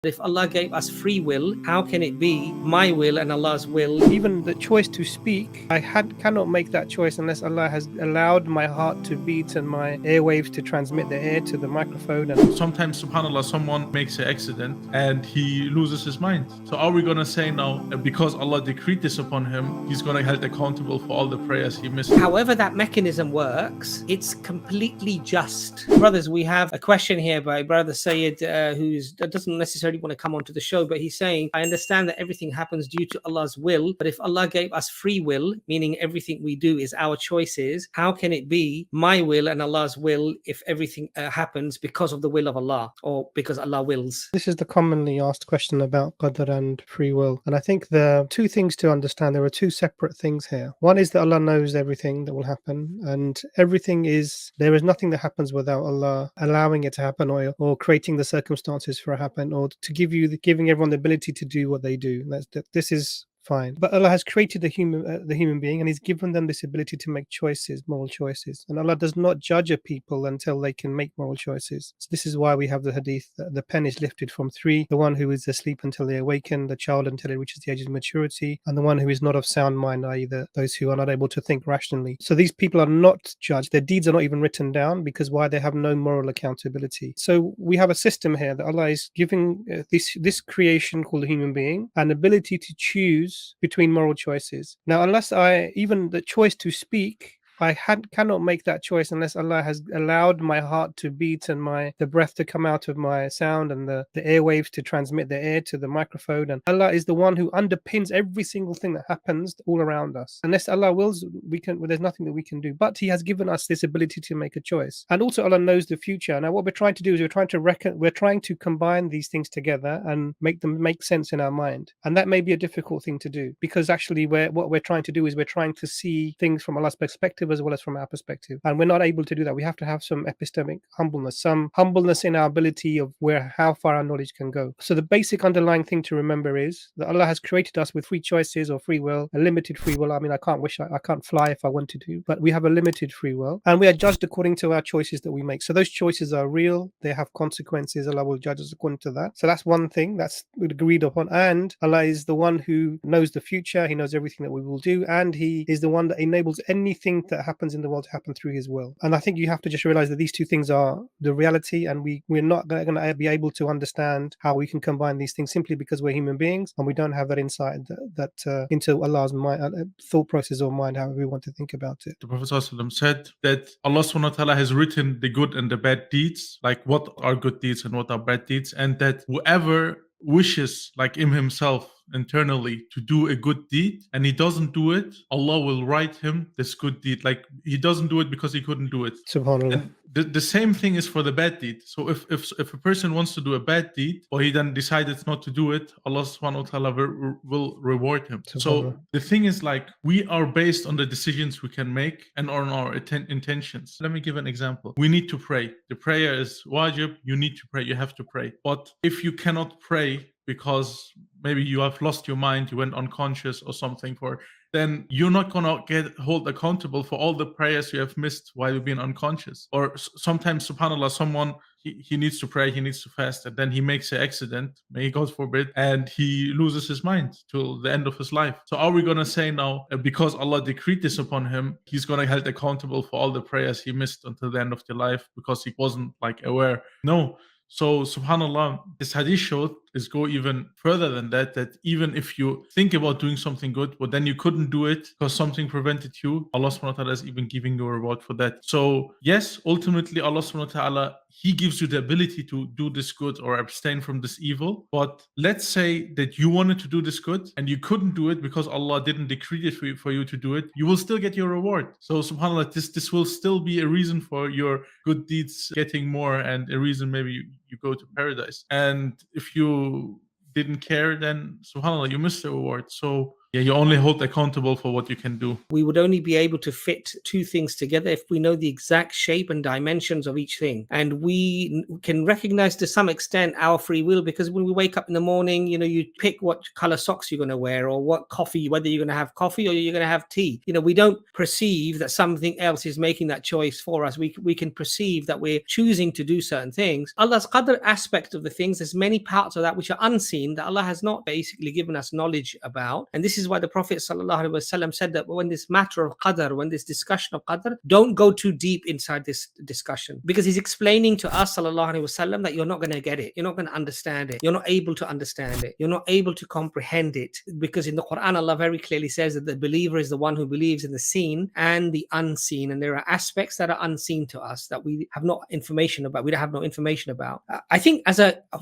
If Allah gave us free will, how can it be my will and Allah's will? Even the choice to speak, cannot make that choice unless Allah has allowed my heart to beat and my airwaves to transmit the air to the microphone. And sometimes, subhanAllah, someone makes an accident and he loses his mind. So are we going to say now, because Allah decreed this upon him, he's going to be held accountable for all the prayers he missed? However that mechanism works, it's completely just. Brothers, we have a question here by Brother Sayyid, who doesn't necessarily want to come onto the show, but he's saying, I understand that everything happens due to Allah's will, but if Allah gave us free will, meaning everything we do is our choices, how can it be my will and Allah's will if everything happens because of the will of Allah, or because Allah wills? this is the commonly asked question about qadr and free will. And I think there are two things to understand. There are two separate things here. One is that Allah knows everything that will happen, and there is nothing that happens without Allah allowing it to happen, or creating the circumstances for it to happen, or to giving everyone the ability to do what they do. This is fine. But Allah has created the human being, and He's given them this ability to make choices, moral choices. And Allah does not judge a people until they can make moral choices. So this is why we have the hadith that the pen is lifted from three: the one who is asleep until they awaken, the child until it reaches the age of maturity, and the one who is not of sound mind, i.e. those who are not able to think rationally. So these people are not judged. Their deeds are not even written down, because why? They have no moral accountability. So we have a system here that Allah is giving this creation called a human being an ability to choose between moral choices. Now, even the choice to speak, cannot make that choice unless Allah has allowed my heart to beat and the breath to come out of my sound, and the airwaves to transmit the air to the microphone. And Allah is the one who underpins every single thing that happens all around us. Unless Allah wills, there's nothing that we can do. But He has given us this ability to make a choice. And also Allah knows the future. Now what we're trying to do is we're trying to combine these things together and make them make sense in our mind. And that may be a difficult thing to do, because actually what we're trying to do is we're trying to see things from Allah's perspective as well as from our perspective, and we're not able to do that. We have to have some epistemic humbleness, some humbleness in our ability of how far our knowledge can go. So the basic underlying thing to remember is that Allah has created us with free choices, or free will, a limited free will. I mean, I can't fly if I wanted to, but we have a limited free will, and we are judged according to our choices that we make. So those choices are real, they have consequences. Allah will judge us according to that. So that's one thing that's agreed upon. And Allah is the one who knows the future. He knows everything that we will do, and He is the one that enables anything that happens in the world to happen through His will. And I think you have to just realize that these two things are the reality, and we're not going to be able to understand how we can combine these things simply because we're human beings and we don't have that insight into Allah's mind, thought process or mind, however we want to think about it. The Prophet ﷺ said that Allah subhanahu wa ta'ala has written the good and the bad deeds, like what are good deeds and what are bad deeds, and that whoever wishes, like in himself internally, to do a good deed and he doesn't do it, Allah will write him this good deed. Like he doesn't do it because he couldn't do it. SubhanAllah. And the same thing is for the bad deed. So if a person wants to do a bad deed, or he then decided not to do it, Allah subhanahu wa ta'ala will reward him. So the thing is, like, we are based on the decisions we can make and on our intentions. Let me give an example. We need to pray. The prayer is wajib. You need to pray. You have to pray. But if you cannot pray because maybe you have lost your mind, you went unconscious or something, then you're not gonna get held accountable for all the prayers you have missed while you've been unconscious. Or sometimes, subhanAllah, someone he needs to pray, he needs to fast, and then he makes an accident, may God forbid, and he loses his mind till the end of his life. So are we gonna say now, because Allah decreed this upon him, he's gonna be held accountable for all the prayers he missed until the end of the life because he wasn't aware? No. So subhanAllah, this hadith showed is go even further than that even if you think about doing something good, but then you couldn't do it because something prevented you, Allah subhanahu wa ta'ala is even giving you a reward for that. So yes, ultimately Allah subhanahu wa ta'ala, He gives you the ability to do this good or abstain from this evil. But let's say that you wanted to do this good and you couldn't do it because Allah didn't decree it for you to do it, you will still get your reward. So subhanAllah, this will still be a reason for your good deeds getting more, and a reason maybe you go to paradise. And if you didn't care, then subhanAllah, you missed the reward. So Yeah, you only hold accountable for what you can do. We would only be able to fit two things together if we know the exact shape and dimensions of each thing. And we can recognize to some extent our free will, because when we wake up in the morning, you pick what color socks you're going to wear, or what coffee, whether you're going to have coffee or you're going to have tea. We don't perceive that something else is making that choice for us. We can perceive that we're choosing to do certain things. Allah's qadr aspect of the things, there's many parts of that which are unseen, that Allah has not basically given us knowledge about. And this is why the Prophet ﷺ said that when this matter of qadr, when this discussion of qadr, don't go too deep inside this discussion, because he's explaining to us ﷺ that you're not going to get it, you're not going to understand it, you're not able to understand it, you're not able to comprehend it, because in the Quran Allah very clearly says that the believer is the one who believes in the seen and the unseen, and there are aspects that are unseen to us that we have no information about. We don't have no information about. I think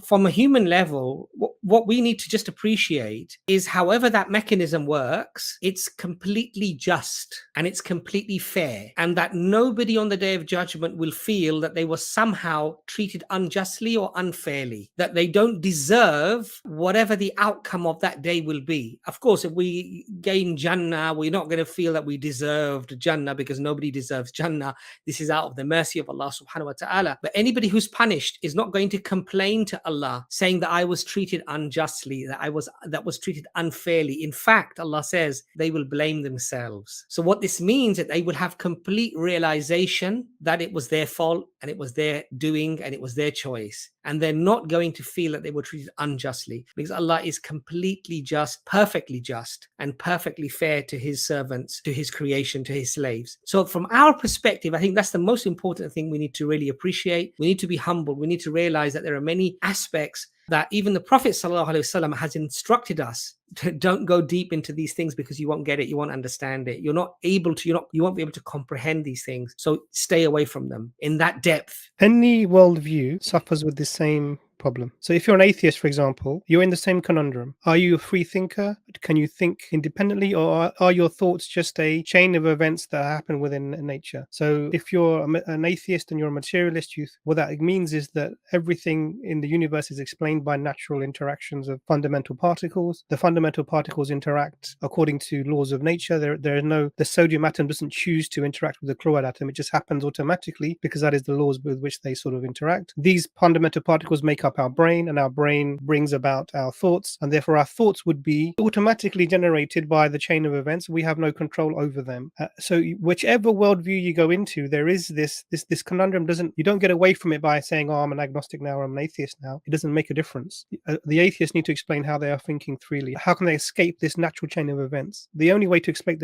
from a human level, what we need to just appreciate is, however that mechanism works, it's completely just and it's completely fair, and that nobody on the Day of Judgment will feel that they were somehow treated unjustly or unfairly, that they don't deserve whatever the outcome of that day will be. Of course, if we gain Jannah, we're not going to feel that we deserved Jannah, because nobody deserves Jannah. This is out of the mercy of Allah subhanahu wa ta'ala. But anybody who's punished is not going to complain to Allah saying that I was treated unjustly, that was treated unfairly. In fact, Allah says they will blame themselves. So what this means is that they will have complete realization that it was their fault and it was their doing and it was their choice. And they're not going to feel that they were treated unjustly, because Allah is completely just, perfectly just, and perfectly fair to his servants, to his creation, to his slaves. So from our perspective, I think that's the most important thing we need to really appreciate. We need to be humble. We need to realize that there are many aspects that even the Prophet ﷺ has instructed us to don't go deep into these things, because you won't get it, you won't understand it, you won't be able to comprehend these things. So stay away from them in that depth. Any worldview suffers with the same problem. So if you're an atheist, for example, you're in the same conundrum. Are you a free thinker? Can you think independently, or are your thoughts just a chain of events that happen within nature? So if you're an atheist and you're a materialist, what that means is that everything in the universe is explained by natural interactions of fundamental particles. The fundamental particles interact according to laws of nature. The sodium atom doesn't choose to interact with the chloride atom. It just happens automatically, because that is the laws with which they sort of interact. These fundamental particles make up our brain, and our brain brings about our thoughts, and therefore our thoughts would be automatically generated by the chain of events. We have no control over them. So whichever worldview you go into, there is this conundrum. You don't get away from it by saying, oh, I'm an agnostic now, or I'm an atheist now. It doesn't make a difference. The atheists need to explain how they are thinking freely. How can they escape this natural chain of events? The only way to escape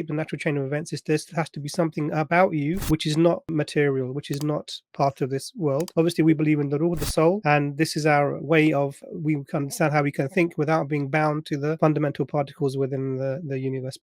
the natural chain of events is there has to be something about you which is not material, which is not part of this world. Obviously, we believe in the ruh, the soul, and this is our way of, we can understand how we can think without being bound to the fundamental particles within the universe.